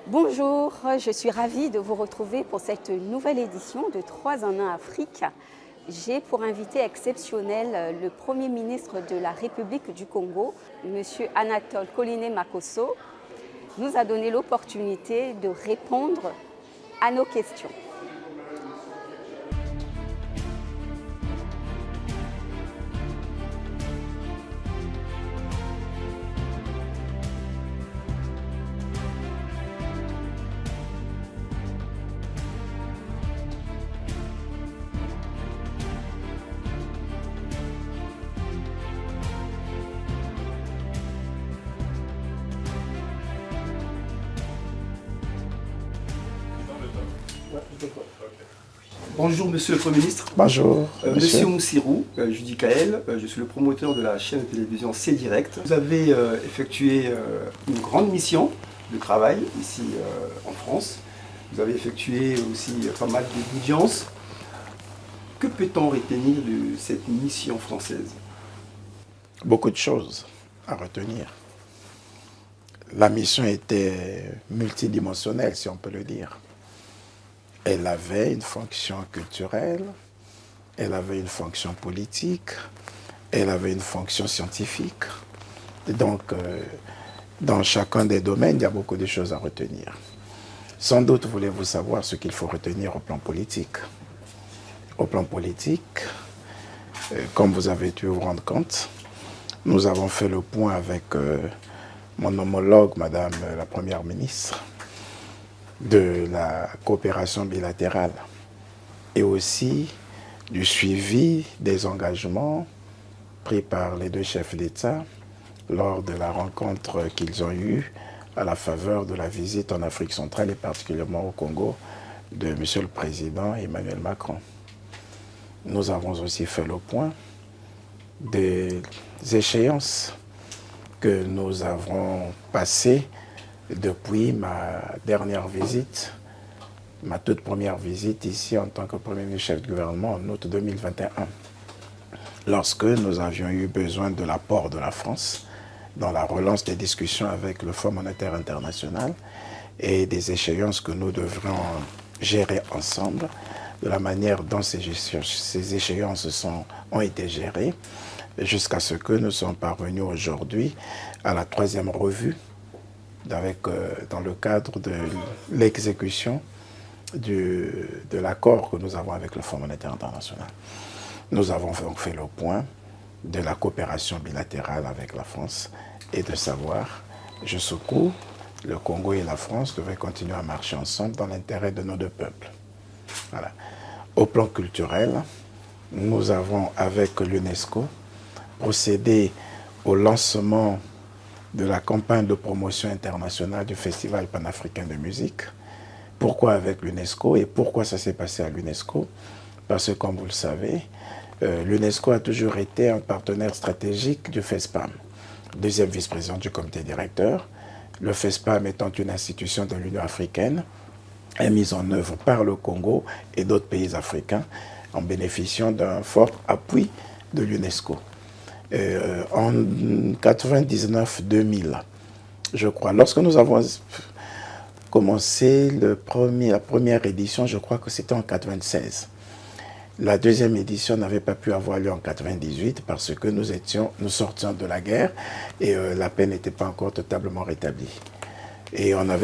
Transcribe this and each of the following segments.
Bonjour, je suis ravie de vous retrouver pour cette nouvelle édition de 3 en 1 Afrique. J'ai pour invité exceptionnel le Premier ministre de la République du Congo, M. Anatole Koliné Makosso, nous a donné l'opportunité de répondre à nos questions. Bonjour Monsieur le Premier ministre. Bonjour. Monsieur Moussirou, Judy Kael, je suis le promoteur de la chaîne de télévision C-Direct. Vous avez effectué une grande mission de travail ici en France. Vous avez effectué aussi pas mal d'audiences. Que peut-on retenir de cette mission française? Beaucoup de choses à retenir. La mission était multidimensionnelle, si on peut le dire. Elle avait une fonction culturelle, elle avait une fonction politique, elle avait une fonction scientifique. Et donc, dans chacun des domaines, il y a beaucoup de choses à retenir. Sans doute voulez-vous savoir ce qu'il faut retenir au plan politique. Au plan politique, comme vous avez dû vous rendre compte, nous avons fait le point avec mon homologue, Madame la Première ministre, de la coopération bilatérale et aussi du suivi des engagements pris par les deux chefs d'État lors de la rencontre qu'ils ont eue à la faveur de la visite en Afrique centrale et particulièrement au Congo de M. le Président Emmanuel Macron. Nous avons aussi fait le point des échéances que nous avons passées depuis ma dernière visite, ma toute première visite ici en tant que Premier ministre chef du gouvernement en août 2021, lorsque nous avions eu besoin de l'apport de la France dans la relance des discussions avec le Fonds monétaire international et des échéances que nous devrions gérer ensemble, de la manière dont ces échéances ont été gérées, jusqu'à ce que nous sommes parvenus aujourd'hui à la 3e revue dans le cadre de l'exécution de l'accord que nous avons avec le Fonds monétaire international. Nous avons donc fait le point de la coopération bilatérale avec la France et de savoir jusqu'où le Congo et la France devaient continuer à marcher ensemble dans l'intérêt de nos deux peuples. Voilà. Au plan culturel, nous avons avec l'UNESCO procédé au lancement de la campagne de promotion internationale du Festival panafricain de musique. Pourquoi avec l'UNESCO et pourquoi ça s'est passé à l'UNESCO? Parce que, comme vous le savez, l'UNESCO a toujours été un partenaire stratégique du FESPAM, deuxième vice-président du comité directeur. Le FESPAM étant une institution de l'Union africaine, est mise en œuvre par le Congo et d'autres pays africains en bénéficiant d'un fort appui de l'UNESCO. En 99-2000, je crois, lorsque nous avons commencé la première édition, je crois que c'était en 96. La deuxième édition n'avait pas pu avoir lieu en 98 parce que nous sortions de la guerre et la paix n'était pas encore totalement rétablie. Et on a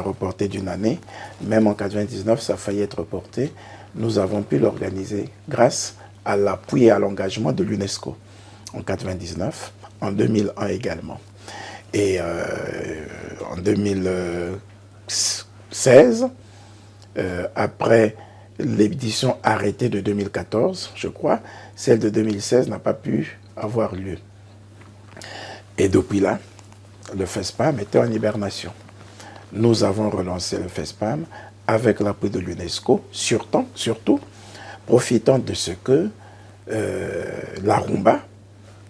reporté d'une année, même en 99, ça a failli être reporté. Nous avons pu l'organiser grâce à l'appui et à l'engagement de l'UNESCO. En 99, en 2001 également. Et en 2016, après l'édition arrêtée de 2014, je crois, celle de 2016 n'a pas pu avoir lieu. Et depuis là, le FESPAM était en hibernation. Nous avons relancé le FESPAM avec l'appui de l'UNESCO, surtout profitant de ce que la rumba,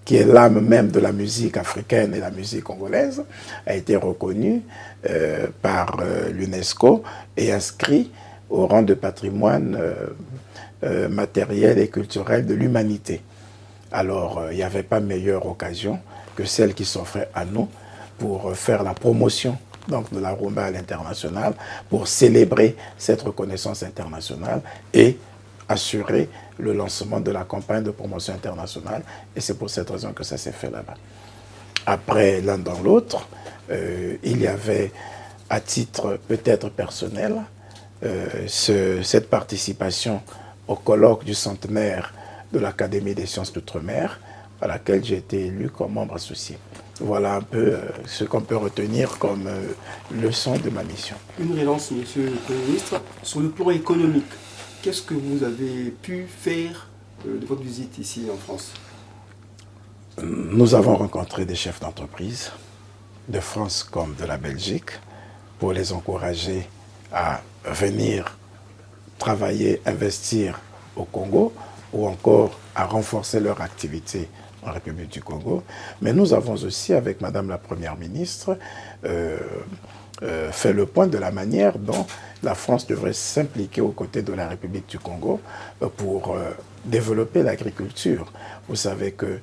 qui est l'âme même de la musique africaine et la musique congolaise, a été reconnue par l'UNESCO et inscrit au rang de patrimoine matériel et culturel de l'humanité. Alors, il n'y avait pas meilleure occasion que celle qui s'offrait à nous pour faire la promotion donc de la rumba à l'international, pour célébrer cette reconnaissance internationale et assurer le lancement de la campagne de promotion internationale. Et c'est pour cette raison que ça s'est fait là-bas. Après, l'un dans l'autre, il y avait, à titre peut-être personnel, cette participation au colloque du centenaire de l'Académie des sciences d'outre-mer, à laquelle j'ai été élu comme membre associé. Voilà un peu ce qu'on peut retenir comme leçon de ma mission. Une relance, monsieur le Premier ministre, sur le plan économique. Qu'est-ce que vous avez pu faire de votre visite ici en France? Nous avons rencontré des chefs d'entreprise, de France comme de la Belgique, pour les encourager à venir travailler, investir au Congo, ou encore à renforcer leur activité en République du Congo. Mais nous avons aussi, avec Madame la Première ministre, fait le point de la manière dont la France devrait s'impliquer aux côtés de la République du Congo pour développer l'agriculture. Vous savez que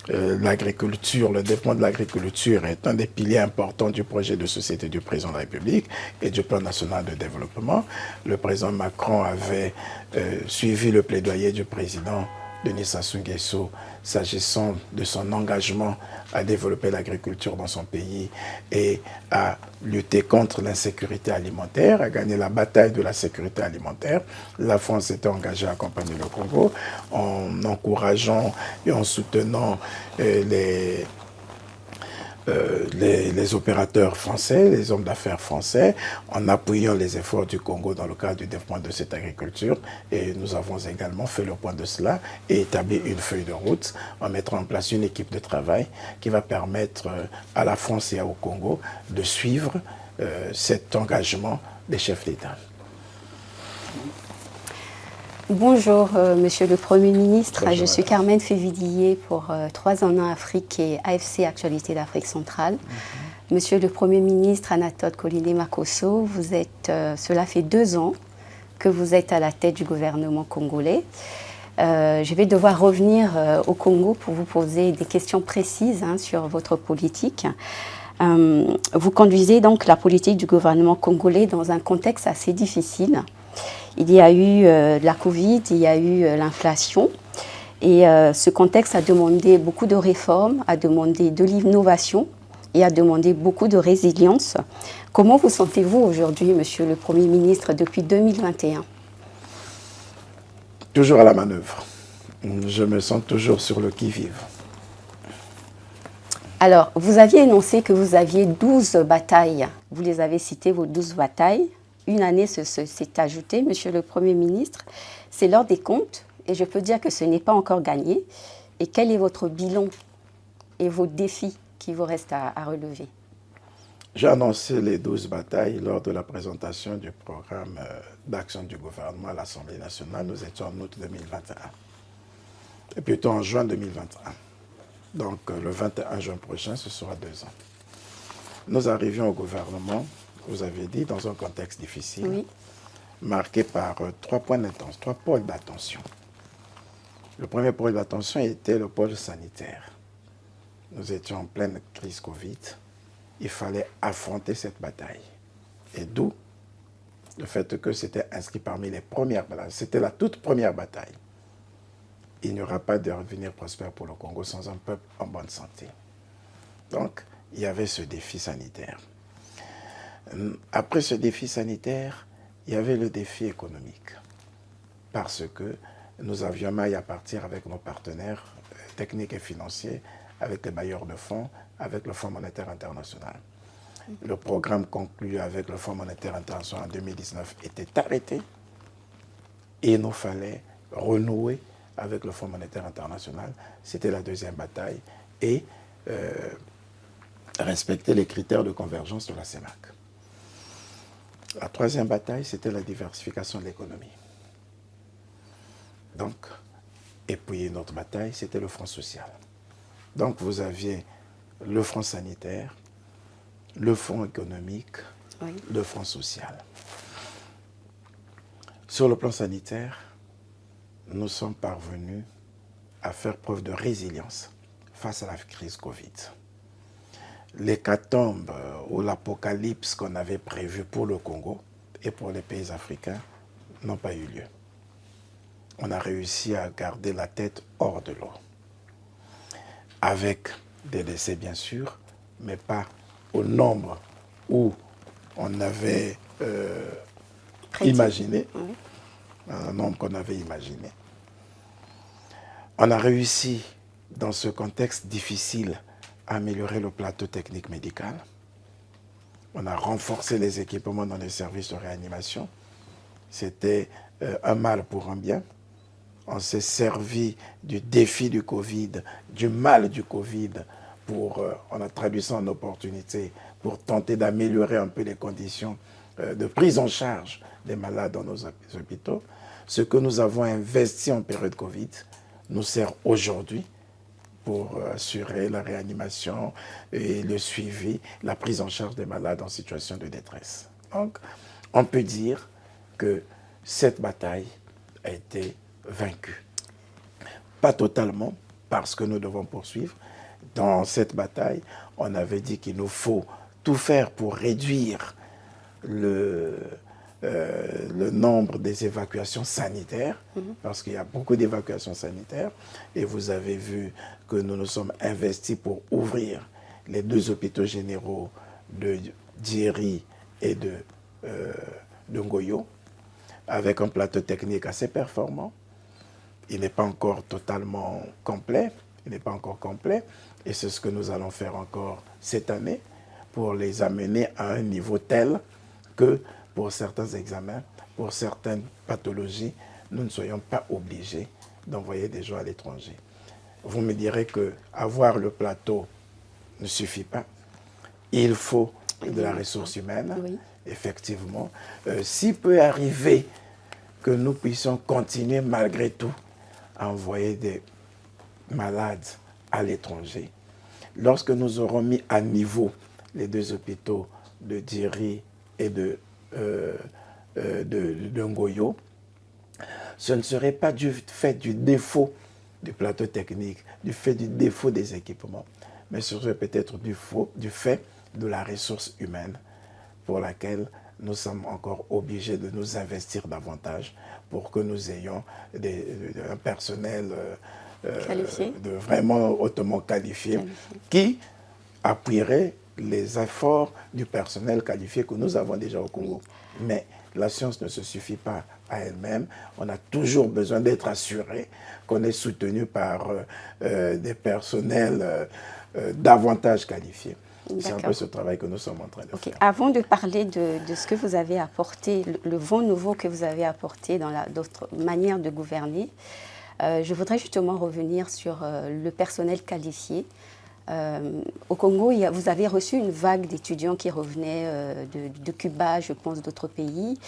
l'agriculture, le développement de l'agriculture est un des piliers importants du projet de société du président de la République et du plan national de développement. Le président Macron avait suivi le plaidoyer du président Denis Sassou Nguesso s'agissant de son engagement à développer l'agriculture dans son pays et à lutter contre l'insécurité alimentaire, à gagner la bataille de la sécurité alimentaire. La France s'était engagée à accompagner le Congo en encourageant et en soutenant les opérateurs français, les hommes d'affaires français, en appuyant les efforts du Congo dans le cadre du développement de cette agriculture. Et nous avons également fait le point de cela et établi une feuille de route en mettant en place une équipe de travail qui va permettre à la France et au Congo de suivre cet engagement des chefs d'État. Bonjour, Monsieur le Premier ministre. Bonjour, je suis Carmen Févidier pour 3 en 1 Afrique et AFC Actualité d'Afrique centrale. Monsieur le Premier ministre Anatole Koliné-Makosso, vous êtes, cela fait 2 ans que vous êtes à la tête du gouvernement congolais. Je vais devoir revenir au Congo pour vous poser des questions précises sur votre politique. Vous conduisez donc la politique du gouvernement congolais dans un contexte assez difficile. Il y a eu la Covid, il y a eu l'inflation. Et ce contexte a demandé beaucoup de réformes, a demandé de l'innovation et a demandé beaucoup de résilience. Comment vous sentez-vous aujourd'hui, Monsieur le Premier ministre, depuis 2021? Toujours à la manœuvre. Je me sens toujours sur le qui-vive. Alors, vous aviez énoncé que vous aviez 12 batailles. Vous les avez citées, vos 12 batailles. Une année s'est ajoutée, Monsieur le Premier ministre. C'est l'heure des comptes et je peux dire que ce n'est pas encore gagné. Et quel est votre bilan et vos défis qui vous restent à relever? J'ai annoncé les 12 batailles lors de la présentation du programme d'action du gouvernement à l'Assemblée nationale. Nous étions en août 2021. Et plutôt en juin 2021. Donc le 21 juin prochain, ce sera 2 ans. Nous arrivions au gouvernement, vous avez dit, dans un contexte difficile, oui, marqué par 3 points d'attention, 3 pôles d'attention. Le premier pôle d'attention était le pôle sanitaire. Nous étions en pleine crise Covid. Il fallait affronter cette bataille. Et d'où le fait que c'était inscrit parmi les premières batailles. C'était la toute première bataille. Il n'y aura pas de revenir prospère pour le Congo sans un peuple en bonne santé. Donc, il y avait ce défi sanitaire. Après ce défi sanitaire, il y avait le défi économique. Parce que nous avions maille à partir avec nos partenaires techniques et financiers, avec les bailleurs de fonds, avec le Fonds monétaire international. Le programme conclu avec le Fonds monétaire international en 2019 était arrêté et il nous fallait renouer avec le Fonds monétaire international. C'était la deuxième bataille et respecter les critères de convergence de la CEMAC. La troisième bataille, c'était la diversification de l'économie. Donc, et puis une autre bataille, c'était le front social. Donc, vous aviez le front sanitaire, le front économique, oui, le front social. Sur le plan sanitaire, nous sommes parvenus à faire preuve de résilience face à la crise Covid. l'hécatombe ou l'apocalypse qu'on avait prévu pour le Congo et pour les pays africains n'ont pas eu lieu. On a réussi à garder la tête hors de l'eau. Avec des décès bien sûr, mais pas au nombre où on avait imaginé, un nombre qu'on avait imaginé. On a réussi, dans ce contexte difficile, à améliorer le plateau technique médical. On a renforcé les équipements dans les services de réanimation. C'était un mal pour un bien. On s'est servi du défi du Covid, du mal du Covid, on a traduit ça en opportunité pour tenter d'améliorer un peu les conditions de prise en charge des malades dans nos hôpitaux. Ce que nous avons investi en période Covid nous sert aujourd'hui pour assurer la réanimation et le suivi, la prise en charge des malades en situation de détresse. Donc, on peut dire que cette bataille a été vaincue. Pas totalement, parce que nous devons poursuivre. Dans cette bataille, on avait dit qu'il nous faut tout faire pour réduire le nombre des évacuations sanitaires, parce qu'il y a beaucoup d'évacuations sanitaires, et vous avez vu que nous nous sommes investis pour ouvrir les 2 hôpitaux généraux de Djeri et de Ngoyo, avec un plateau technique assez performant. Il n'est pas encore totalement complet, et c'est ce que nous allons faire encore cette année pour les amener à un niveau tel que pour certains examens, pour certaines pathologies, nous ne soyons pas obligés d'envoyer des gens à l'étranger. Vous me direz qu'avoir le plateau ne suffit pas. Il faut de la ressource humaine, oui. Effectivement. S'il peut arriver que nous puissions continuer malgré tout à envoyer des malades à l'étranger, lorsque nous aurons mis à niveau les 2 hôpitaux de Djeri et de Ngoyo, ce ne serait pas du fait du défaut du plateau technique, du fait du défaut des équipements, mais ce serait peut-être du fait de la ressource humaine pour laquelle nous sommes encore obligés de nous investir davantage pour que nous ayons un personnel vraiment hautement qualifié qui appuierait les efforts du personnel qualifié que nous avons déjà au Congo. Mais la science ne se suffit pas à elle-même. On a toujours besoin d'être assuré qu'on est soutenu par des personnels davantage qualifiés. C'est un peu ce travail que nous sommes en train de faire. Avant de parler de ce que vous avez apporté, le vent nouveau que vous avez apporté dans d'autres manières de gouverner, je voudrais justement revenir sur le personnel qualifié. Au Congo, vous avez reçu une vague d'étudiants qui revenaient de Cuba, je pense, d'autres pays.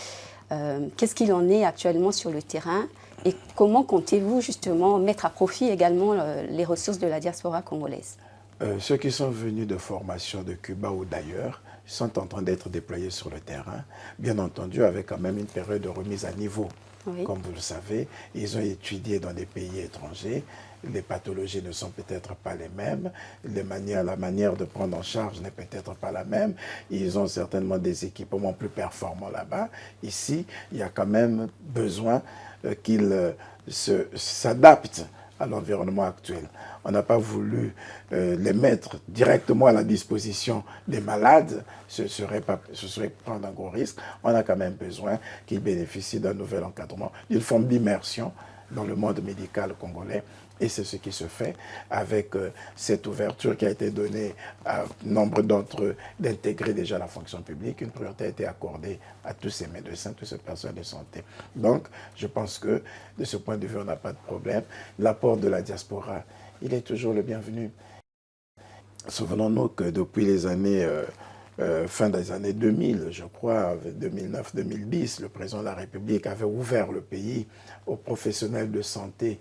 Qu'est-ce qu'il en est actuellement sur le terrain et comment comptez-vous justement mettre à profit également les ressources de la diaspora congolaise? Ceux qui sont venus de formation de Cuba ou d'ailleurs sont en train d'être déployés sur le terrain, bien entendu avec quand même une période de remise à niveau. Oui. Comme vous le savez, ils ont étudié dans des pays étrangers, les pathologies ne sont peut-être pas les mêmes, la manière de prendre en charge n'est peut-être pas la même, ils ont certainement des équipements plus performants là-bas. Ici, il y a quand même besoin qu'ils s'adaptent à l'environnement actuel. On n'a pas voulu les mettre directement à la disposition des malades, ce serait prendre un gros risque. On a quand même besoin qu'ils bénéficient d'un nouvel encadrement, d'une forme d'immersion dans le monde médical congolais. Et c'est ce qui se fait avec cette ouverture qui a été donnée à nombre d'entre eux d'intégrer déjà la fonction publique. Une priorité a été accordée à tous ces médecins, tous ces personnels de santé. Donc, je pense que de ce point de vue, on n'a pas de problème. L'apport de la diaspora, il est toujours le bienvenu. Souvenons-nous que depuis les années, fin des années 2000, je crois, 2009-2010, le président de la République avait ouvert le pays aux professionnels de santé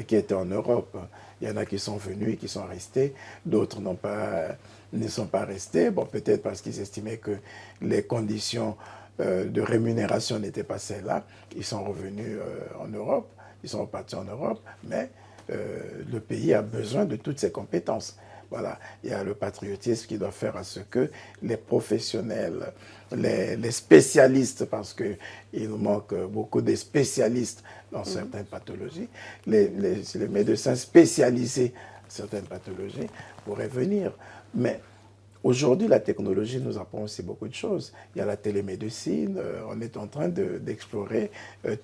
qui étaient en Europe. Il y en a qui sont venus et qui sont restés, d'autres ne sont pas restés, bon, peut-être parce qu'ils estimaient que les conditions de rémunération n'étaient pas celles-là. Ils sont revenus en Europe, ils sont repartis en Europe, mais le pays a besoin de toutes ces compétences. Voilà, il y a le patriotisme qui doit faire à ce que les professionnels, les spécialistes, parce qu'il nous manque beaucoup de spécialistes dans certaines pathologies, les médecins spécialisés dans certaines pathologies pourraient venir. Mais aujourd'hui, la technologie nous apprend aussi beaucoup de choses. Il y a la télémédecine, on est en train d'explorer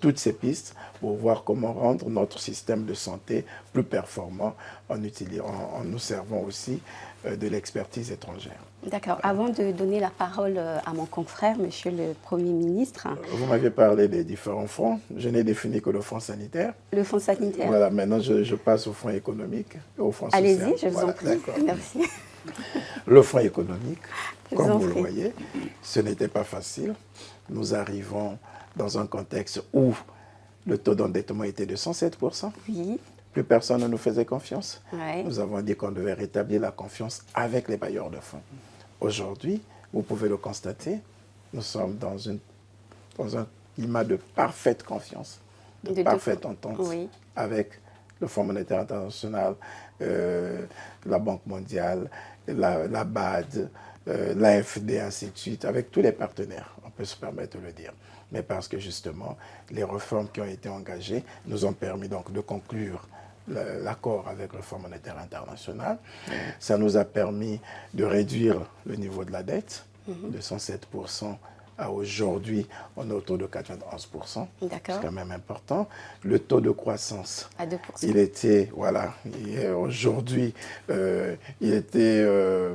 toutes ces pistes pour voir comment rendre notre système de santé plus performant en nous servant aussi de l'expertise étrangère. D'accord. Avant de donner la parole à mon confrère, Monsieur le Premier ministre. Vous m'aviez parlé des différents fonds. Je n'ai défini que le fonds sanitaire. Le fonds sanitaire. Voilà, maintenant je passe au fonds économique et au fonds social. Allez-y, je vous en prie. Merci. Le fonds économique, comme vous le voyez, ce n'était pas facile. Nous arrivons dans un contexte où le taux d'endettement était de 107%. Oui. Plus personne ne nous faisait confiance. Ouais. Nous avons dit qu'on devait rétablir la confiance avec les bailleurs de fonds. Aujourd'hui, vous pouvez le constater, nous sommes dans un climat de parfaite confiance, de parfaite entente avec le Fonds monétaire international, la Banque mondiale, la BAD, l'AFD, ainsi de suite, avec tous les partenaires, on peut se permettre de le dire. Mais parce que justement, les réformes qui ont été engagées nous ont permis donc de conclure l'accord avec le Fonds monétaire international. Ça nous a permis de réduire le niveau de la dette de 107% à aujourd'hui, on est autour de 91%. C'est quand même important. Le taux de croissance, à 2%. Il était, voilà, aujourd'hui, il était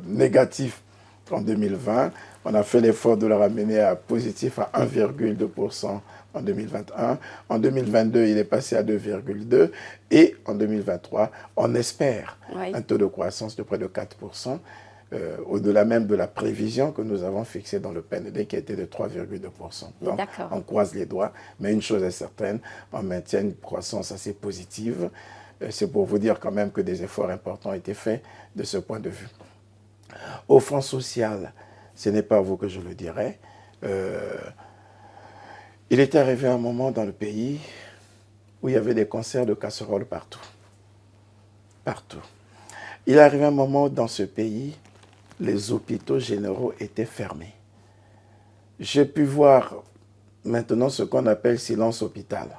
négatif en 2020. On a fait l'effort de le ramener à positif à 1,2% en 2021. En 2022, il est passé à 2,2%. Et en 2023, on espère un taux de croissance de près de 4%. Au-delà même de la prévision que nous avons fixée dans le PND qui était de 3,2%. Donc, on croise les doigts, mais une chose est certaine, on maintient une croissance assez positive. C'est pour vous dire quand même que des efforts importants ont été faits de ce point de vue. Au Fonds social, ce n'est pas vous que je le dirai. Il est arrivé un moment dans le pays où il y avait des concerts de casseroles partout. Partout. Il est arrivé un moment dans ce pays les hôpitaux généraux étaient fermés. J'ai pu voir maintenant ce qu'on appelle silence hôpital.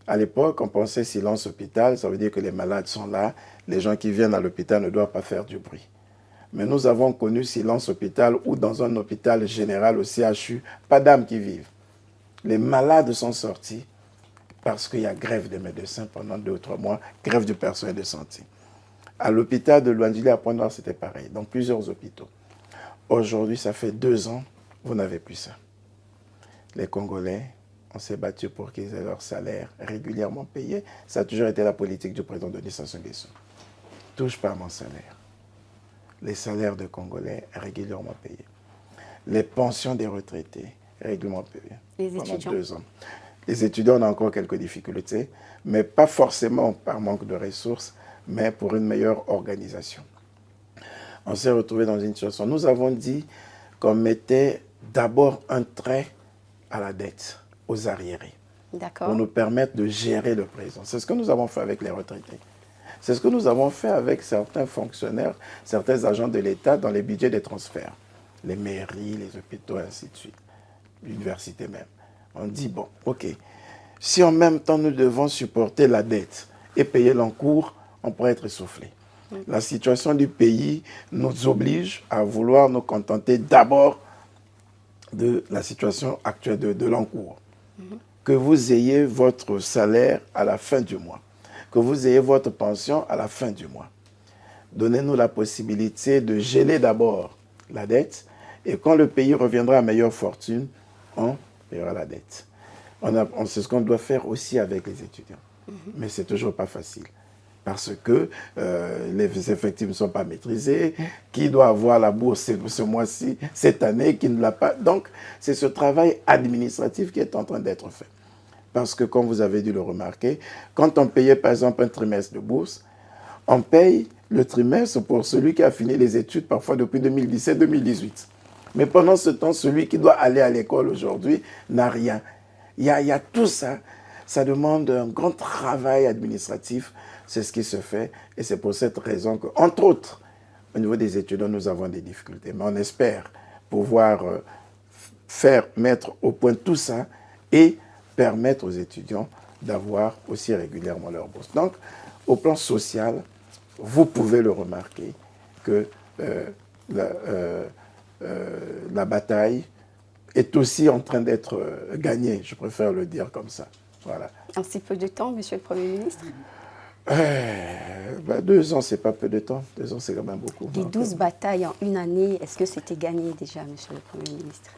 À l'époque, on pensait silence hôpital, ça veut dire que les malades sont là, les gens qui viennent à l'hôpital ne doivent pas faire du bruit. Mais nous avons connu silence hôpital où dans un hôpital général au CHU, pas d'âmes qui vivent. Les malades sont sortis parce qu'il y a grève des médecins pendant 2 ou 3 mois, grève du personnel de santé. À l'hôpital de Louandjili à Pointe-Noire, c'était pareil, dans plusieurs hôpitaux. Aujourd'hui, ça fait 2 ans, vous n'avez plus ça. Les Congolais, on s'est battu pour qu'ils aient leur salaire régulièrement payé. Ça a toujours été la politique du président Denis Sassou Nguesso. Touche pas à mon salaire. Les salaires des Congolais régulièrement payés. Les pensions des retraités régulièrement payées. Les étudiants. Pendant 2 ans. Les étudiants, on a encore quelques difficultés, mais pas forcément par manque de ressources, mais pour une meilleure organisation. On s'est retrouvé dans une situation. Nous avons dit qu'on mettait d'abord un trait à la dette, aux arriérés, pour nous permettre de gérer le présent. C'est ce que nous avons fait avec les retraités. C'est ce que nous avons fait avec certains fonctionnaires, certains agents de l'État dans les budgets des transferts. Les mairies, les hôpitaux, ainsi de suite. L'université même. On dit, bon, ok, si en même temps nous devons supporter la dette et payer l'encours, on pourrait être essoufflé. La situation du pays nous oblige à vouloir nous contenter d'abord de la situation actuelle de l'encours. Que vous ayez votre salaire à la fin du mois, que vous ayez votre pension à la fin du mois. Donnez-nous la possibilité de geler d'abord la dette et quand le pays reviendra à meilleure fortune, on paiera la dette. C'est ce qu'on doit faire aussi avec les étudiants. Mais c'est toujours pas facile. Parce que les effectifs ne sont pas maîtrisés. Qui doit avoir la bourse ce mois-ci, cette année, qui ne l'a pas. Donc, c'est ce travail administratif qui est en train d'être fait. Parce que, comme vous avez dû le remarquer, quand on payait, par exemple, un trimestre de bourse, on paye le trimestre pour celui qui a fini les études, parfois depuis 2017-2018. Mais pendant ce temps, celui qui doit aller à l'école aujourd'hui n'a rien. Il y a tout ça. Ça demande un grand travail administratif c'est ce qui se fait. Et c'est pour cette raison que, entre autres, au niveau des étudiants, nous avons des difficultés. Mais on espère pouvoir mettre au point tout ça et permettre aux étudiants d'avoir aussi régulièrement leur bourse. Donc, au plan social, vous pouvez le remarquer que la bataille est aussi en train d'être gagnée, je préfère le dire comme ça. Voilà. En si peu de temps, Monsieur le Premier ministre? 2 ans, c'est pas peu de temps. 2 ans, c'est quand même beaucoup. Les 12 batailles en une année, est-ce que c'était gagné déjà, Monsieur le Premier ministre?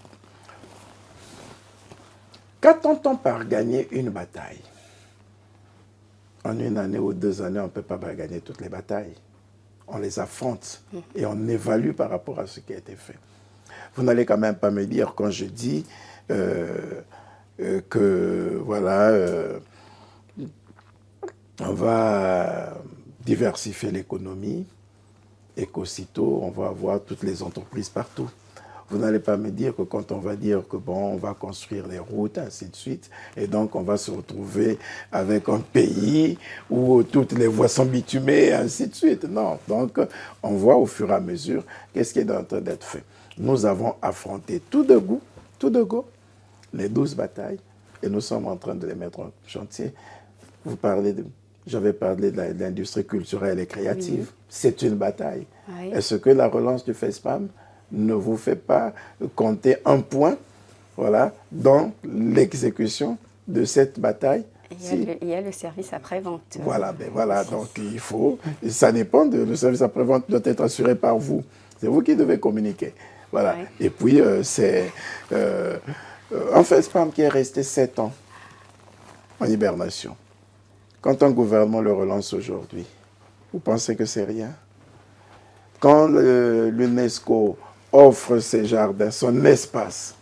Qu'entend-on par gagner une bataille? En une année ou 2 années, on ne peut pas gagner toutes les batailles. On les affronte et on évalue par rapport à ce qui a été fait. Vous n'allez quand même pas me dire, quand je dis que, voilà, on va diversifier l'économie et qu'aussitôt, on va avoir toutes les entreprises partout. Vous n'allez pas me dire que quand on va dire que bon, on va construire les routes, ainsi de suite, et donc on va se retrouver avec un pays où toutes les voies sont bitumées, ainsi de suite. Non, donc on voit au fur et à mesure qu'est-ce qui est en train d'être fait. Nous avons affronté tout de go, les 12 batailles, et nous sommes en train de les mettre en chantier. J'avais parlé de l'industrie culturelle et créative. Oui. C'est une bataille. Oui. Est-ce que la relance du FESPAM ne vous fait pas compter un point, voilà, dans l'exécution de cette bataille? Il y a le service après-vente. Voilà, donc il faut, ça dépend, le service après-vente doit être assuré par vous. C'est vous qui devez communiquer. Voilà. Oui. Et puis, c'est un FESPAM qui est resté 7 ans en hibernation. Quand un gouvernement le relance aujourd'hui, vous pensez que c'est rien? Quand l'UNESCO offre ses jardins, son espace,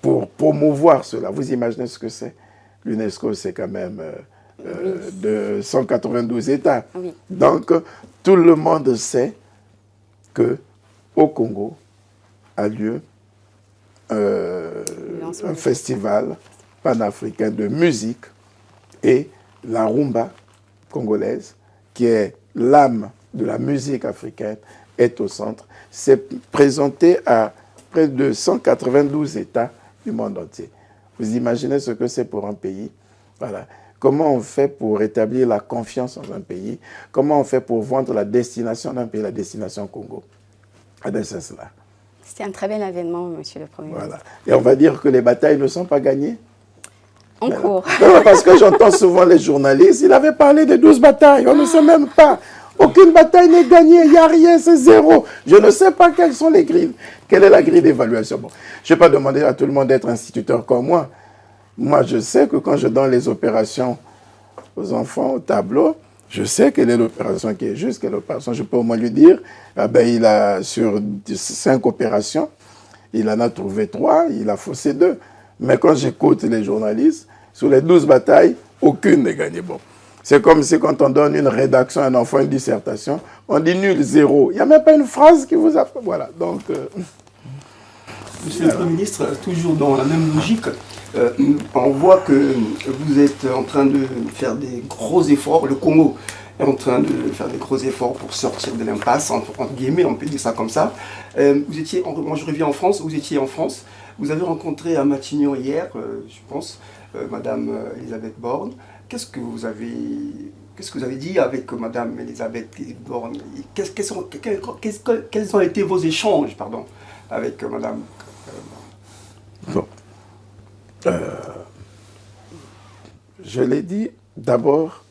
pour promouvoir cela, vous imaginez ce que c'est? L'UNESCO, c'est quand même de 192 États. Oui. Donc, tout le monde sait qu'au Congo a lieu un festival panafricain de musique et la rumba congolaise, qui est l'âme de la musique africaine, est au centre. C'est présenté à près de 192 États du monde entier. Vous imaginez ce que c'est pour un pays? Voilà. Comment on fait pour rétablir la confiance dans un pays? Comment on fait pour vendre la destination d'un pays, la destination Congo? C'est cela. C'était un très bel événement, Monsieur le Premier ministre. Voilà. Et on va dire que les batailles ne sont pas gagnées? En cours. Parce que j'entends souvent les journalistes, il avait parlé de 12 batailles, on ne sait même pas. Aucune bataille n'est gagnée, il n'y a rien, c'est zéro. Je ne sais pas quelles sont les grilles. Quelle est la grille d'évaluation? Bon, je ne vais pas demander à tout le monde d'être instituteur comme moi. Moi, je sais que quand je donne les opérations aux enfants au tableau, je sais quelle est l'opération qui est juste, quelle opération. Je peux au moins lui dire, il a sur 5 opérations, il en a trouvé 3, il a faussé 2. Mais quand j'écoute les journalistes, sur les 12 batailles, aucune n'est gagnée. Bon. C'est comme si quand on donne une rédaction à un enfant, une dissertation, on dit nul, 0. Il n'y a même pas une phrase qui vous a fait. Voilà. Donc, Monsieur le Premier ministre, toujours dans la même logique, on voit que vous êtes en train de faire des gros efforts. Le Congo est en train de faire des gros efforts pour sortir de l'impasse, entre guillemets, on peut dire ça comme ça. Moi je reviens en France, vous étiez en France. Vous avez rencontré à Matignon hier, je pense, Madame Elisabeth Borne. Qu'est-ce que vous avez dit avec Madame Elisabeth Borne? Quels ont été vos échanges, avec Madame Bon. Je l'ai dit, d'abord,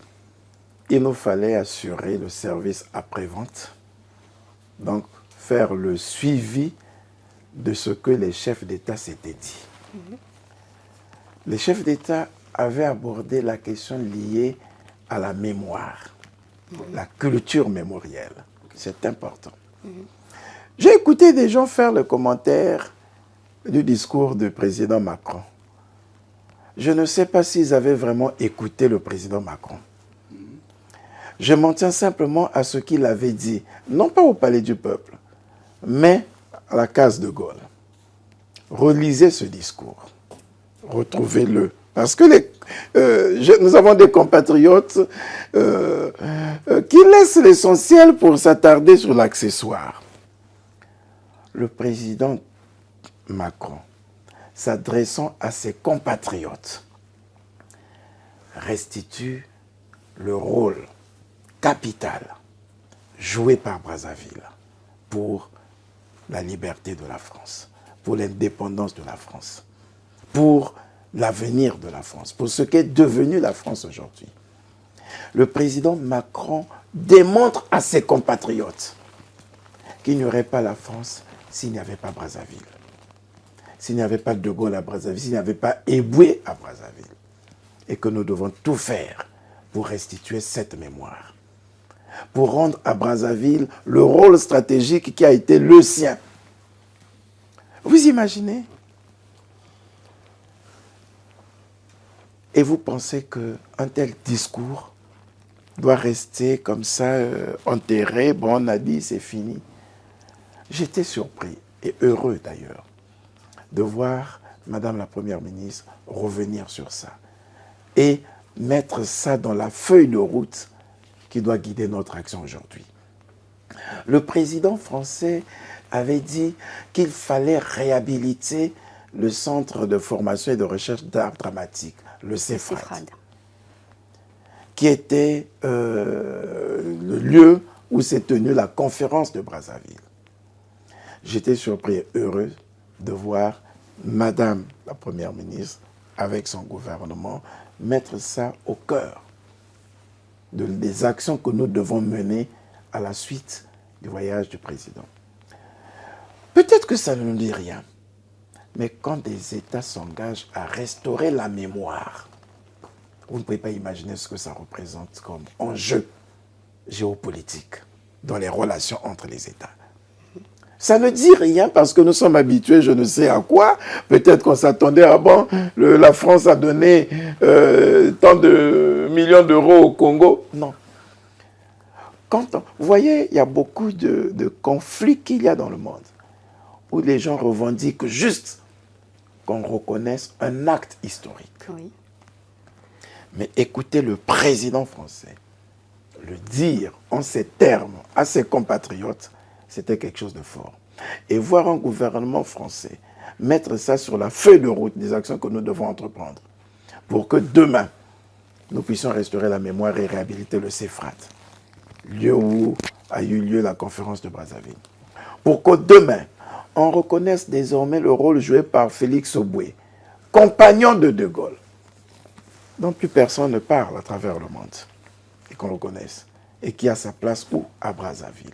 il nous fallait assurer le service après-vente, donc faire le suivi de ce que les chefs d'État s'étaient dit. Les chefs d'État avaient abordé la question liée à la mémoire, la culture mémorielle. C'est important. J'ai écouté des gens faire le commentaire du discours du président Macron. Je ne sais pas s'ils avaient vraiment écouté le président Macron. Je m'en tiens simplement à ce qu'il avait dit, non pas au Palais du Peuple, mais à la case de Gaulle. Relisez ce discours. Retrouvez-le Parce que nous avons des compatriotes qui laissent l'essentiel pour s'attarder sur l'accessoire. Le président Macron, s'adressant à ses compatriotes, restitue le rôle capital joué par Brazzaville pour la liberté de la France, pour l'indépendance de la France, pour l'avenir de la France, pour ce qu'est devenue la France aujourd'hui. Le président Macron démontre à ses compatriotes qu'il n'y aurait pas la France s'il n'y avait pas Brazzaville, s'il n'y avait pas De Gaulle à Brazzaville, s'il n'y avait pas Eboué à Brazzaville, et que nous devons tout faire pour restituer cette mémoire, pour rendre à Brazzaville le rôle stratégique qui a été le sien. Vous imaginez? Et vous pensez qu'un tel discours doit rester comme ça, enterré, bon, on a dit, c'est fini. J'étais surpris, et heureux d'ailleurs, de voir Madame la Première ministre revenir sur ça et mettre ça dans la feuille de route qui doit guider notre action aujourd'hui. Le président français avait dit qu'il fallait réhabiliter le centre de formation et de recherche d'art dramatique, le CEFRAD, qui était le lieu où s'est tenue la conférence de Brazzaville. J'étais surpris et heureux de voir Madame la Première ministre, avec son gouvernement, mettre ça au cœur des actions que nous devons mener à la suite du voyage du président. Peut-être que ça ne nous dit rien, mais quand des États s'engagent à restaurer la mémoire, vous ne pouvez pas imaginer ce que ça représente comme enjeu géopolitique dans les relations entre les États. Ça ne dit rien parce que nous sommes habitués, je ne sais à quoi. Peut-être qu'on s'attendait à bon, la France a donné tant de millions d'euros au Congo. Non. Vous voyez, il y a beaucoup de conflits qu'il y a dans le monde où les gens revendiquent juste qu'on reconnaisse un acte historique. Oui. Mais écoutez le président français le dire en ces termes à ses compatriotes, c'était quelque chose de fort. Et voir un gouvernement français mettre ça sur la feuille de route des actions que nous devons entreprendre pour que demain, nous puissions restaurer la mémoire et réhabiliter le CEFRAD, lieu où a eu lieu la conférence de Brazzaville. Pour que demain, on reconnaisse désormais le rôle joué par Félix Eboué, compagnon de De Gaulle, dont plus personne ne parle à travers le monde, et qu'on le connaisse, et qui a sa place où? À Brazzaville.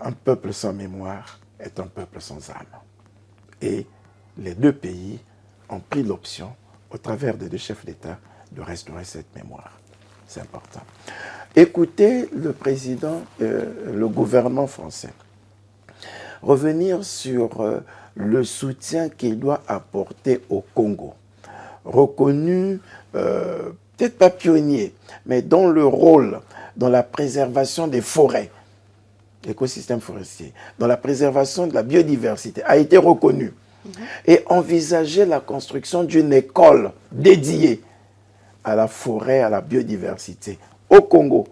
Un peuple sans mémoire est un peuple sans âme. Et les deux pays ont pris l'option, au travers des deux chefs d'État, de restaurer cette mémoire. C'est important. Écoutez le président, le gouvernement français, revenir sur le soutien qu'il doit apporter au Congo, reconnu, peut-être pas pionnier, mais dans le rôle, dans la préservation des forêts, l'écosystème forestier, dans la préservation de la biodiversité, a été reconnu. Et envisager la construction d'une école dédiée à la forêt, à la biodiversité, au Congo,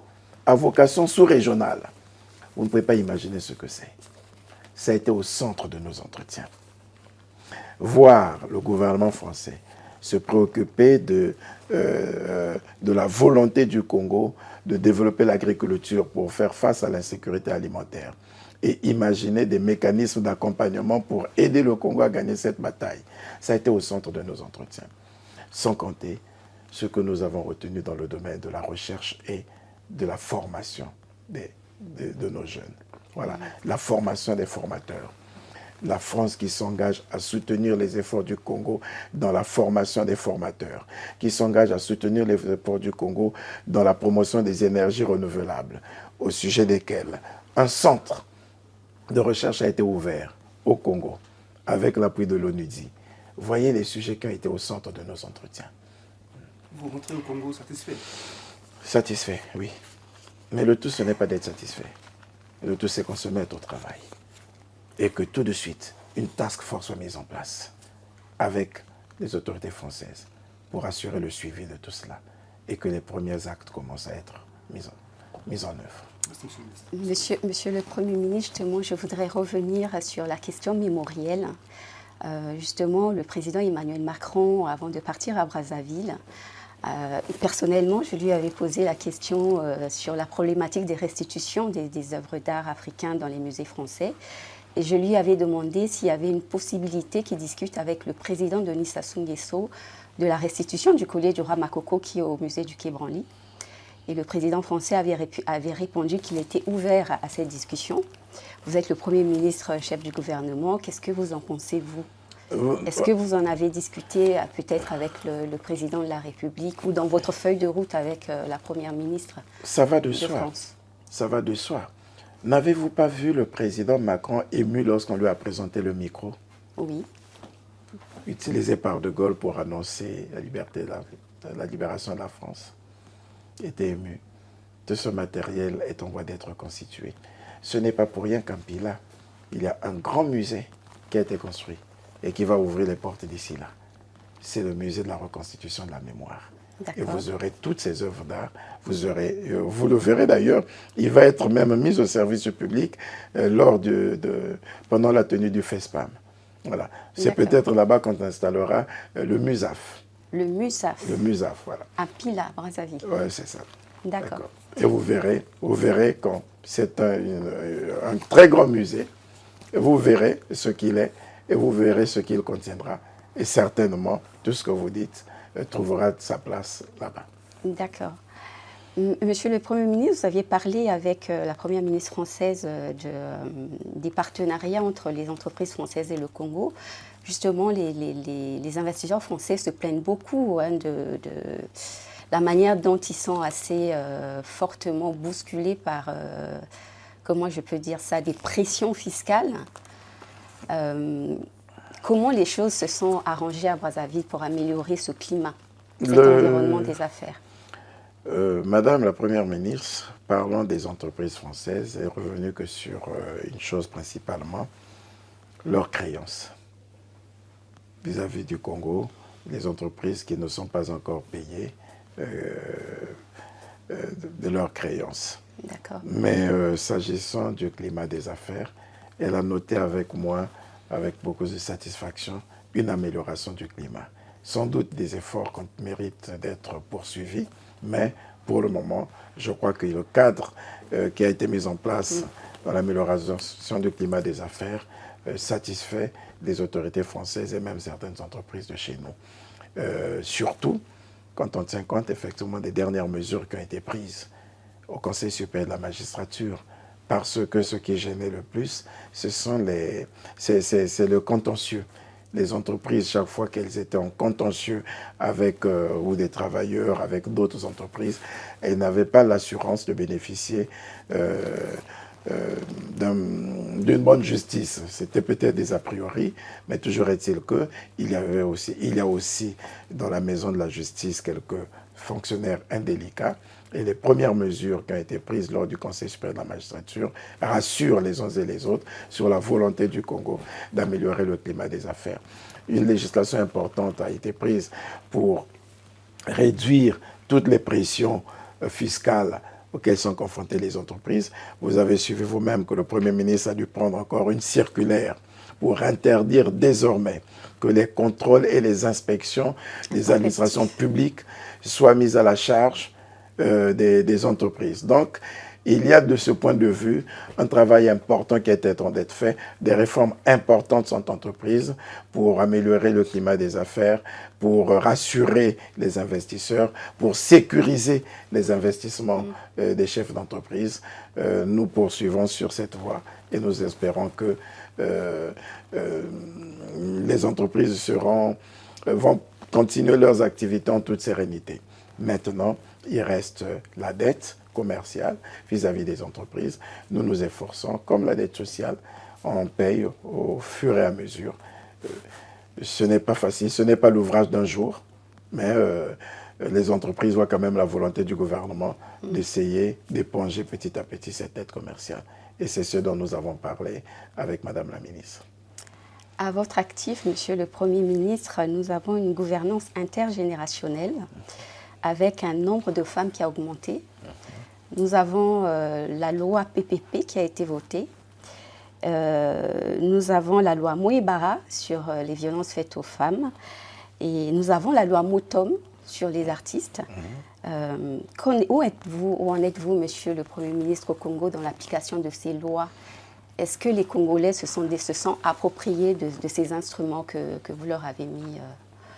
à vocation sous-régionale. Vous ne pouvez pas imaginer ce que c'est. Ça a été au centre de nos entretiens. Voir le gouvernement français se préoccuper de la volonté du Congo de développer l'agriculture pour faire face à l'insécurité alimentaire et imaginer des mécanismes d'accompagnement pour aider le Congo à gagner cette bataille. Ça a été au centre de nos entretiens. Sans compter ce que nous avons retenu dans le domaine de la recherche et de la formation de nos jeunes. Voilà, la formation des formateurs. La France qui s'engage à soutenir les efforts du Congo dans la formation des formateurs, qui s'engage à soutenir les efforts du Congo dans la promotion des énergies renouvelables, au sujet desquels un centre de recherche a été ouvert au Congo, avec l'appui de l'ONUDI. Voyez les sujets qui ont été au centre de nos entretiens. Vous rentrez au Congo satisfait? Satisfait, oui. Mais le tout, ce n'est pas d'être satisfait. Le tout, c'est qu'on se mette au travail. Et que tout de suite, une task force soit mise en place avec les autorités françaises pour assurer le suivi de tout cela et que les premiers actes commencent à être mis en œuvre. Monsieur le Premier ministre, justement, je voudrais revenir sur la question mémorielle. Justement, le président Emmanuel Macron, avant de partir à Brazzaville, personnellement, je lui avais posé la question sur la problématique des restitutions des œuvres d'art africains dans les musées français. Et je lui avais demandé s'il y avait une possibilité qu'il discute avec le président Denis Sassou Nguesso de la restitution du collier du roi Makoko qui est au musée du Quai Branly. Et le président français avait répondu qu'il était ouvert à cette discussion. Vous êtes le Premier ministre, chef du gouvernement. Qu'est-ce que vous en pensez, vous? Est-ce que vous en avez discuté peut-être avec le président de la République ou dans votre feuille de route avec la Première ministre de France? Ça va de soi. N'avez-vous pas vu le président Macron ému lorsqu'on lui a présenté le micro? Oui. Utilisé par De Gaulle pour annoncer la libération de la France. Il était ému. Tout ce matériel est en voie d'être constitué. Ce n'est pas pour rien qu'en Pila, il y a un grand musée qui a été construit et qui va ouvrir les portes d'ici là. C'est le musée de la reconstitution de la mémoire. Et vous aurez toutes ces œuvres d'art. Vous le verrez d'ailleurs, il va être même mis au service public pendant la tenue du FESPAM. Voilà. C'est peut-être là-bas qu'on installera le MUSAF. Le MUSAF. Le MUSAF, voilà. À Pila, Brazzaville. Oui, c'est ça. D'accord. Et vous verrez quand c'est un très grand musée, vous verrez ce qu'il est et vous verrez ce qu'il contiendra. Et certainement, tout ce que vous dites trouvera sa place là-bas. D'accord. Monsieur le Premier ministre, vous aviez parlé avec la Première ministre française des partenariats entre les entreprises françaises et le Congo. Justement, les investisseurs français se plaignent beaucoup de la manière dont ils sont assez fortement bousculés par, comment je peux dire ça, des pressions fiscales. Comment les choses se sont arrangées à Brazzaville pour améliorer ce climat, cet environnement des affaires? Madame la Première ministre, parlant des entreprises françaises, est revenue que sur une chose principalement, leurs créances. Vis-à-vis du Congo, les entreprises qui ne sont pas encore payées de leurs créances. Mais s'agissant du climat des affaires, elle a noté avec moi, avec beaucoup de satisfaction, une amélioration du climat. Sans doute des efforts qui méritent d'être poursuivis, mais pour le moment, je crois que le cadre qui a été mis en place dans l'amélioration du climat des affaires satisfait les autorités françaises et même certaines entreprises de chez nous. Surtout quand on tient compte effectivement des dernières mesures qui ont été prises au Conseil supérieur de la magistrature, parce que ce qui gênait le plus, c'est le contentieux. Les entreprises, chaque fois qu'elles étaient en contentieux avec ou des travailleurs, avec d'autres entreprises, elles n'avaient pas l'assurance de bénéficier d'une bonne justice. C'était peut-être des a priori, mais toujours est-il qu'il y a aussi dans la maison de la justice quelques fonctionnaires indélicats. Et les premières mesures qui ont été prises lors du Conseil supérieur de la magistrature rassurent les uns et les autres sur la volonté du Congo d'améliorer le climat des affaires. Une législation importante a été prise pour réduire toutes les pressions fiscales auxquelles sont confrontées les entreprises. Vous avez suivi vous-même que le Premier ministre a dû prendre encore une circulaire pour interdire désormais que les contrôles et les inspections des administrations publiques soient mises à la charge des entreprises. Donc, il y a de ce point de vue un travail important qui est en train d'être fait, des réformes importantes sont entreprises pour améliorer le climat des affaires, pour rassurer les investisseurs, pour sécuriser les investissements des chefs d'entreprise. Nous poursuivons sur cette voie et nous espérons que les entreprises vont continuer leurs activités en toute sérénité. Maintenant, il reste la dette commerciale vis-à-vis des entreprises. Nous nous efforçons, comme la dette sociale, on paye au fur et à mesure. Ce n'est pas facile, ce n'est pas l'ouvrage d'un jour, mais les entreprises voient quand même la volonté du gouvernement d'essayer d'éponger petit à petit cette dette commerciale. Et c'est ce dont nous avons parlé avec Madame la ministre. À votre actif, Monsieur le Premier ministre, nous avons une gouvernance intergénérationnelle avec un nombre de femmes qui a augmenté. Nous avons la loi PPP qui a été votée. Nous avons la loi Mouébara sur les violences faites aux femmes. Et nous avons la loi Moutom sur les artistes. Où en êtes-vous, Monsieur le Premier ministre au Congo, dans l'application de ces lois? Est-ce que les Congolais se sont appropriés de ces instruments que vous leur avez mis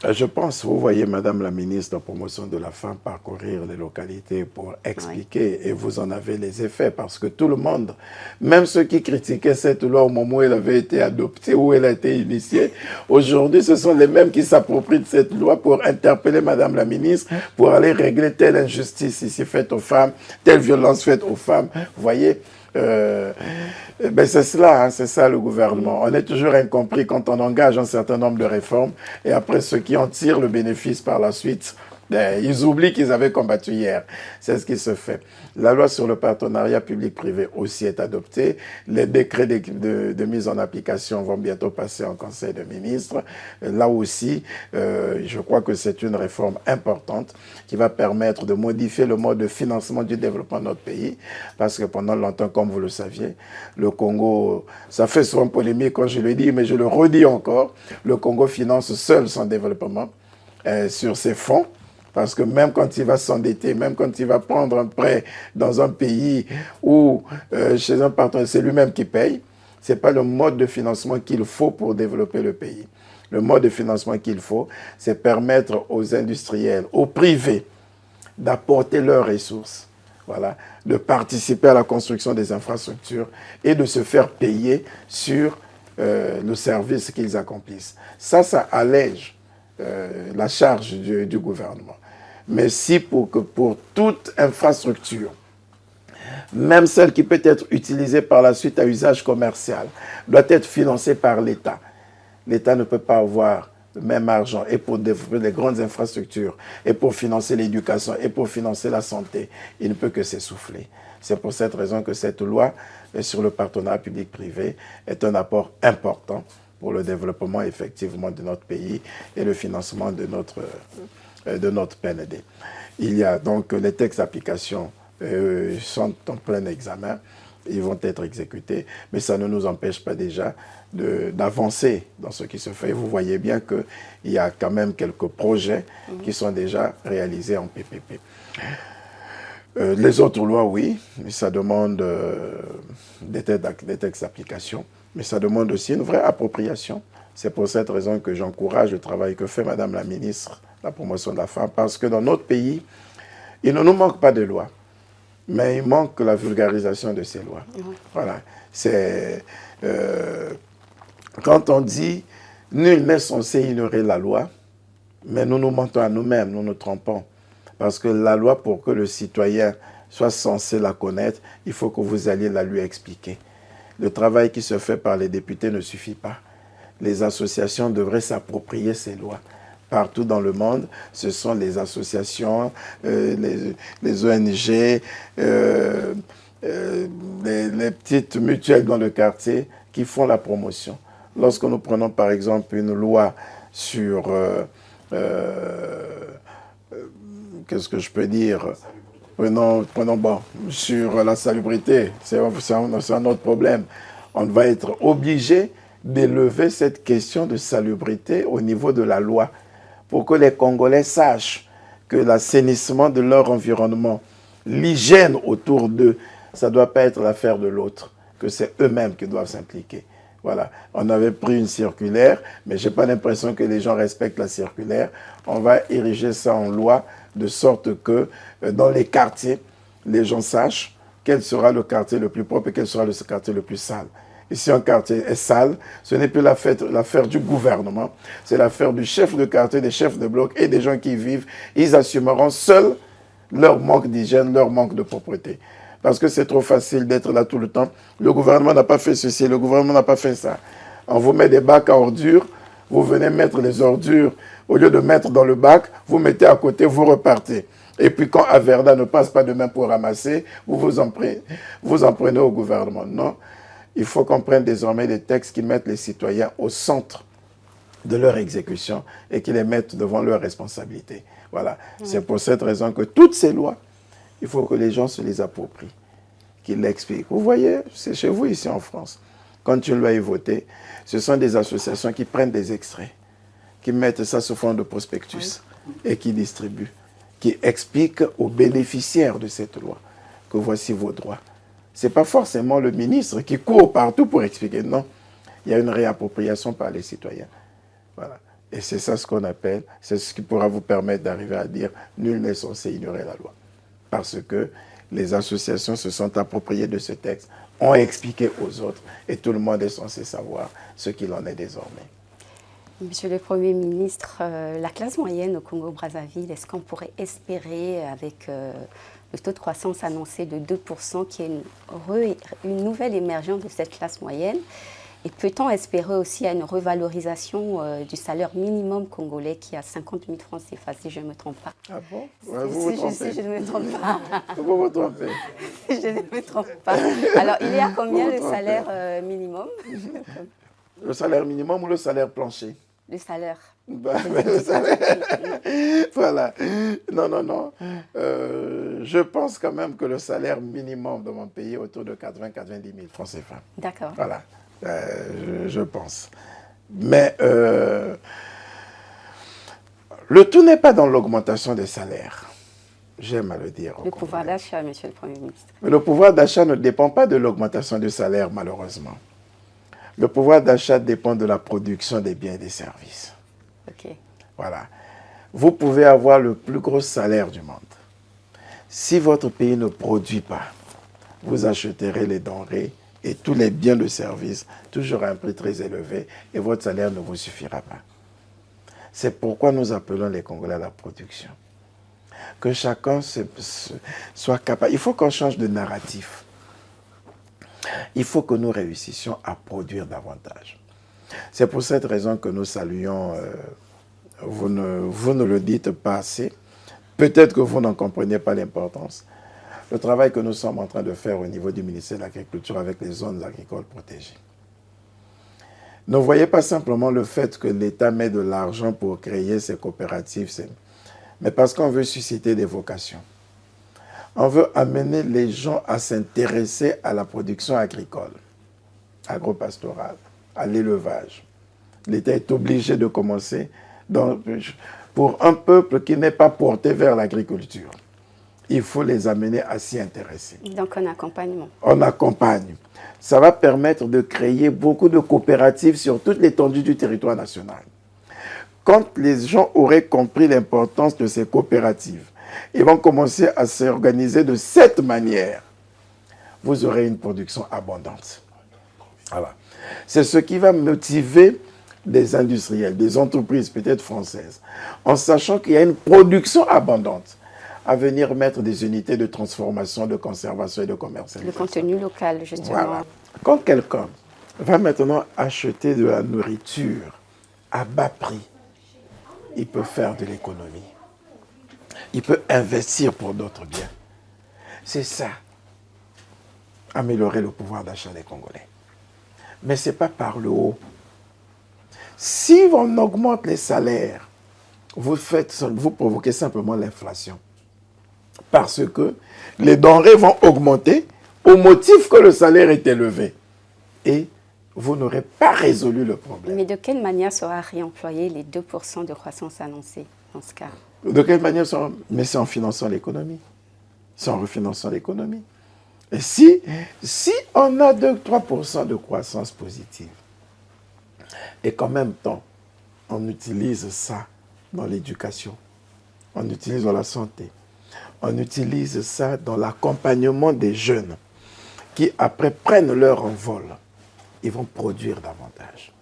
Je pense, vous voyez Madame la ministre de la Promotion de la Femme parcourir les localités pour expliquer, et vous en avez les effets, parce que tout le monde, même ceux qui critiquaient cette loi au moment où elle avait été adoptée, où elle a été initiée, aujourd'hui ce sont les mêmes qui s'approprient de cette loi pour interpeller Madame la ministre, pour aller régler telle injustice ici faite aux femmes, telle violence faite aux femmes, vous voyez. Ben c'est cela, hein, c'est ça le gouvernement. On est toujours incompris quand on engage un certain nombre de réformes et après ceux qui en tirent le bénéfice par la suite, ben, ils oublient qu'ils avaient combattu hier. C'est ce qui se fait. La loi sur le partenariat public-privé aussi est adoptée. Les décrets de mise en application vont bientôt passer en Conseil des ministres. Là aussi, je crois que c'est une réforme importante qui va permettre de modifier le mode de financement du développement de notre pays. Parce que pendant longtemps, comme vous le saviez, le Congo, ça fait souvent polémique quand je le dis, mais je le redis encore, le Congo finance seul son développement sur ses fonds. Parce que même quand il va s'endetter, même quand il va prendre un prêt dans un pays où, chez un partenaire, c'est lui-même qui paye, ce n'est pas le mode de financement qu'il faut pour développer le pays. Le mode de financement qu'il faut, c'est permettre aux industriels, aux privés, d'apporter leurs ressources, voilà, de participer à la construction des infrastructures et de se faire payer sur le service qu'ils accomplissent. Ça allège la charge du gouvernement. Mais si pour toute infrastructure, même celle qui peut être utilisée par la suite à usage commercial, doit être financée par l'État. L'État ne peut pas avoir le même argent et pour développer les grandes infrastructures, et pour financer l'éducation, et pour financer la santé. Il ne peut que s'essouffler. C'est pour cette raison que cette loi sur le partenariat public-privé est un apport important pour le développement effectivement de notre pays et le financement de notre PND. Il y a donc les textes d'application sont en plein examen, ils vont être exécutés, mais ça ne nous empêche pas déjà d'avancer dans ce qui se fait. Vous voyez bien qu'il y a quand même quelques projets qui sont déjà réalisés en PPP. Les autres lois, oui, ça demande des textes d'application. Mais ça demande aussi une vraie appropriation. C'est pour cette raison que j'encourage le travail que fait Madame la ministre de la Promotion de la Femme, parce que dans notre pays, il ne nous manque pas de lois, mais il manque la vulgarisation de ces lois. Voilà. C'est quand on dit « nul n'est censé ignorer la loi », mais nous nous mentons à nous-mêmes, nous nous trompons. Parce que la loi, pour que le citoyen soit censé la connaître, il faut que vous alliez la lui expliquer. Le travail qui se fait par les députés ne suffit pas. Les associations devraient s'approprier ces lois. Partout dans le monde, ce sont les associations, les ONG, les petites mutuelles dans le quartier qui font la promotion. Lorsque nous prenons par exemple une loi sur, qu'est-ce que je peux dire ? Prenons sur la salubrité, c'est un autre problème. On va être obligé d'élever cette question de salubrité au niveau de la loi pour que les Congolais sachent que l'assainissement de leur environnement, l'hygiène autour d'eux, ça ne doit pas être l'affaire de l'autre, que c'est eux-mêmes qui doivent s'impliquer. Voilà, on avait pris une circulaire, mais je n'ai pas l'impression que les gens respectent la circulaire. On va ériger ça en loi, de sorte que dans les quartiers, les gens sachent quel sera le quartier le plus propre et quel sera le quartier le plus sale. Et si un quartier est sale, ce n'est plus l'affaire du gouvernement, c'est l'affaire du chef de quartier, des chefs de bloc et des gens qui y vivent. Ils assumeront seuls leur manque d'hygiène, leur manque de propreté. Parce que c'est trop facile d'être là tout le temps. Le gouvernement n'a pas fait ceci, le gouvernement n'a pas fait ça. On vous met des bacs à ordures, vous venez mettre les ordures, au lieu de mettre dans le bac, vous mettez à côté, vous repartez. Et puis quand Averda ne passe pas de main pour ramasser, vous en prenez au gouvernement. Non, Il faut qu'on prenne désormais des textes qui mettent les citoyens au centre de leur exécution et qui les mettent devant leurs responsabilités. Voilà. C'est pour cette raison que toutes ces lois, il faut que les gens se les approprient, qu'ils l'expliquent. Vous voyez, c'est chez vous ici en France. Quand une loi est votée, ce sont des associations qui prennent des extraits, qui mettent ça sous forme de prospectus et qui distribuent, qui expliquent aux bénéficiaires de cette loi que voici vos droits. Ce n'est pas forcément le ministre qui court partout pour expliquer. Non, il y a une réappropriation par les citoyens. Voilà. Et c'est ça ce qu'on appelle, c'est ce qui pourra vous permettre d'arriver à dire nul n'est censé ignorer la loi. Parce que les associations se sont appropriées de ce texte, ont expliqué aux autres et tout le monde est censé savoir ce qu'il en est désormais. Monsieur le Premier ministre, la classe moyenne au Congo-Brazzaville, est-ce qu'on pourrait espérer, avec le taux de croissance annoncé de 2%, qu'il y ait une nouvelle émergence de cette classe moyenne? Et peut-on espérer aussi à une revalorisation du salaire minimum congolais qui est à 50 000 francs CFA, si je ne me trompe pas? Ah bon? Ouais, vous vous trompez. Je ne me trompe pas. Vous vous trompez. Je ne me trompe pas. Alors, il est à combien le salaire minimum? Le salaire minimum ou le salaire plancher? Le salaire. Le salaire. Voilà. Non. Je pense quand même que le salaire minimum de mon pays est autour de 80-90 000 francs CFA. D'accord. Voilà. Je pense. Mais le tout n'est pas dans l'augmentation des salaires. J'aime à le dire. Le pouvoir d'achat, monsieur le Premier ministre. Mais le pouvoir d'achat ne dépend pas de l'augmentation du salaire, malheureusement. Le pouvoir d'achat dépend de la production des biens et des services. Ok. Voilà. Vous pouvez avoir le plus gros salaire du monde. Si votre pays ne produit pas, vous achèterez les denrées et tous les biens de service toujours à un prix très élevé et votre salaire ne vous suffira pas. C'est pourquoi nous appelons les Congolais à la production. Que chacun soit capable. Il faut qu'on change de narratif. Il faut que nous réussissions à produire davantage. C'est pour cette raison que nous saluons, vous ne le dites pas assez, peut-être que vous n'en comprenez pas l'importance, le travail que nous sommes en train de faire au niveau du ministère de l'Agriculture avec les zones agricoles protégées. Ne voyez pas simplement le fait que l'État met de l'argent pour créer ces coopératives, mais parce qu'on veut susciter des vocations. On veut amener les gens à s'intéresser à la production agricole, agro-pastorale, à l'élevage. L'État est obligé de commencer pour un peuple qui n'est pas porté vers l'agriculture. Il faut les amener à s'y intéresser. Donc un accompagnement. On accompagne. Ça va permettre de créer beaucoup de coopératives sur toute l'étendue du territoire national. Quand les gens auraient compris l'importance de ces coopératives, ils vont commencer à s'organiser de cette manière. Vous aurez une production abondante. Voilà. C'est ce qui va motiver des industriels, des entreprises peut-être françaises, en sachant qu'il y a une production abondante, à venir mettre des unités de transformation, de conservation et de commercialisation. Le contenu local, justement. Voilà. Quand quelqu'un va maintenant acheter de la nourriture à bas prix, il peut faire de l'économie. Il peut investir pour d'autres biens. C'est ça, améliorer le pouvoir d'achat des Congolais. Mais ce n'est pas par le haut. Si on augmente les salaires, vous provoquez simplement l'inflation. Parce que les denrées vont augmenter au motif que le salaire est élevé. Et vous n'aurez pas résolu le problème. Mais de quelle manière sera réemployé les 2% de croissance annoncés dans ce cas? De quelle manière mais c'est en finançant l'économie. C'est en refinançant l'économie. Et si on a 2-3% de croissance positive, et qu'en même temps, on utilise ça dans l'éducation, on utilise dans la santé, on utilise ça dans l'accompagnement des jeunes qui, après, prennent leur envol, ils vont produire davantage.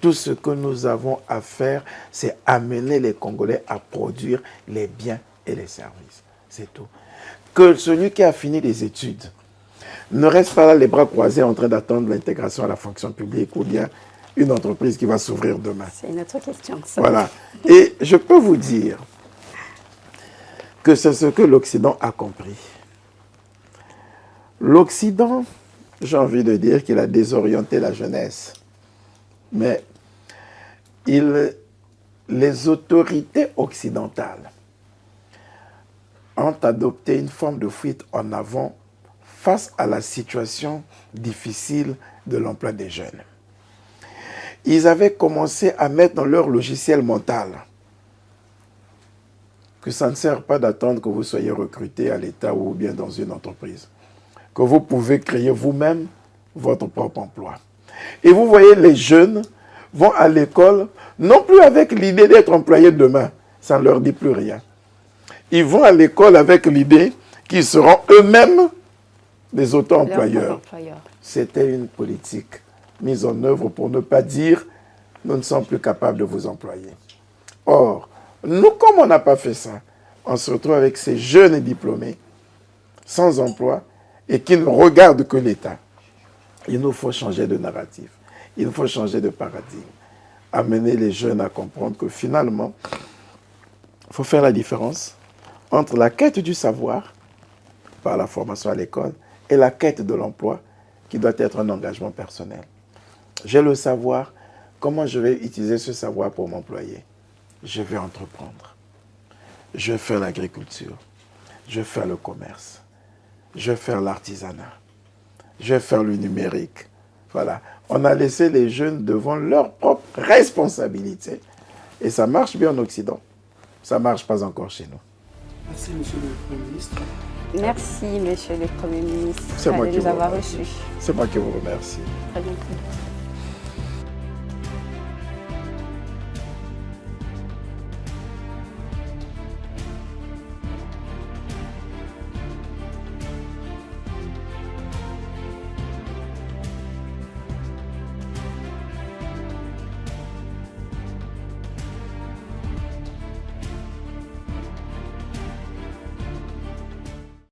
Tout ce que nous avons à faire, c'est amener les Congolais à produire les biens et les services. C'est tout. Que celui qui a fini les études ne reste pas là les bras croisés en train d'attendre l'intégration à la fonction publique ou bien une entreprise qui va s'ouvrir demain. C'est une autre question. Ça. Voilà. Et je peux vous dire que c'est ce que l'Occident a compris. L'Occident j'ai envie de dire qu'il a désorienté la jeunesse. Mais les autorités occidentales ont adopté une forme de fuite en avant face à la situation difficile de l'emploi des jeunes. Ils avaient commencé à mettre dans leur logiciel mental que ça ne sert pas d'attendre que vous soyez recruté à l'État ou bien dans une entreprise, que vous pouvez créer vous-même votre propre emploi. Et vous voyez, les jeunes vont à l'école non plus avec l'idée d'être employés demain, ça ne leur dit plus rien. Ils vont à l'école avec l'idée qu'ils seront eux-mêmes des auto-employeurs. C'était une politique mise en œuvre pour ne pas dire « nous ne sommes plus capables de vous employer ». Or, nous, comme on n'a pas fait ça, on se retrouve avec ces jeunes diplômés, sans emploi, et qui ne regardent que l'État. Il nous faut changer de narratif, il faut changer de paradigme, amener les jeunes à comprendre que finalement, il faut faire la différence entre la quête du savoir, par la formation à l'école, et la quête de l'emploi, qui doit être un engagement personnel. J'ai le savoir, comment je vais utiliser ce savoir pour m'employer? Je vais entreprendre. Je vais faire l'agriculture. Je vais faire le commerce. Je vais faire l'artisanat. Je vais faire le numérique. Voilà. On a laissé les jeunes devant leurs propres responsabilités. Et ça marche bien en Occident. Ça ne marche pas encore chez nous. Merci, Monsieur le Premier ministre. Merci, Monsieur le Premier ministre. C'est moi qui nous vous avoir remercie. reçus. C'est moi qui vous remercie. Très bien.